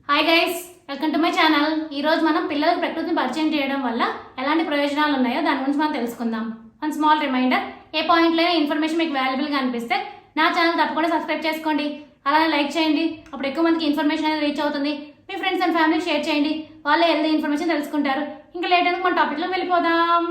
Hi guys, welcome to my channel. ఈ రోజు మనం పిల్లలకు ప్రకృతిని పరిచయం చేయడం వల్ల ఎలాంటి ప్రయోజనాలు ఉన్నాయో దాని గురించి మనం తెలుసుకుందాం. వన్ స్మాల్ రిమైండర్, ఏ పాయింట్లో ఇన్ఫర్మేషన్ మీకు వాల్యుబుల్గా అనిపిస్తే నా ఛానల్ తప్పకుండా సబ్స్క్రైబ్ చేసుకోండి, అలానే లైక్ చేయండి. అప్పుడు ఎక్కువ మందికి ఇన్ఫర్మేషన్ అనేది రీచ్ అవుతుంది. మీ ఫ్రెండ్స్ అండ్ ఫ్యామిలీకి షేర్ చేయండి, వాళ్ళే హెల్తీ ఇన్ఫర్మేషన్ తెలుసుకుంటారు. ఇంకా లేట్ అయితే మన టాపిక్లో వెళ్ళిపోదాం.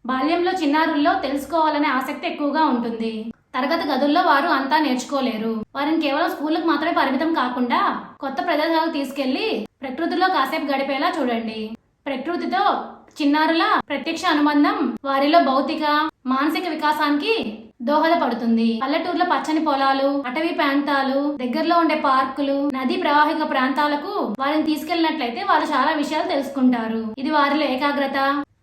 బాల్యంలో చిన్నారుల్లో తెలుసుకోవాలనే ఆసక్తి ఎక్కువగా ఉంటుంది. తరగతి గదుల్లో వారు అంతా నేర్చుకోలేరు. వారిని కేవలం స్కూళ్ళకు మాత్రమే పరిమితం కాకుండా కొత్త ప్రదేశాలకు తీసుకెళ్లి ప్రకృతిలో కాసేపు గడిపేలా చూడండి. ప్రకృతితో చిన్నారుల ప్రత్యక్ష అనుబంధం వారిలో భౌతిక, మానసిక వికాసానికి దోహదపడుతుంది. పల్లెటూరులో పచ్చని పొలాలు, అటవీ ప్రాంతాలు, దగ్గరలో ఉండే పార్కులు, నదీ ప్రవాహిక ప్రాంతాలకు వారిని తీసుకెళ్లినట్లయితే వారు చాలా విషయాలు తెలుసుకుంటారు. ఇది వారిలో ఏకాగ్రత,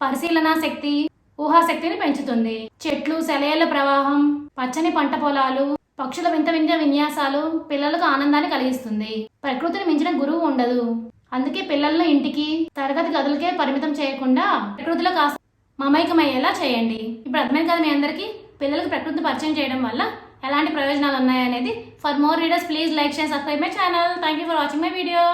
పరిశీలనా శక్తి, ఊహాశక్తిని పెంచుతుంది. చెట్లు, సెలయేళ్ల ప్రవాహం, పచ్చని పంట పొలాలు, పక్షుల వింత వింత విన్యాసాలు పిల్లలకు ఆనందాన్ని కలిగిస్తుంది. ప్రకృతిని మించిన గురువు ఉండదు. అందుకే పిల్లలను ఇంటికి, తరగతి గదులకే పరిమితం చేయకుండా ప్రకృతిలో కాస్త మమైకమయ్యేలా చేయండి. ఇప్పుడు అర్థమైంది కదా మీ అందరికీ పిల్లలకు ప్రకృతిని పరిచయం చేయడం వల్ల ఎలాంటి ప్రయోజనాలు ఉన్నాయనేది. For more videos please like, share, subscribe my channel. Thank you for watching my video.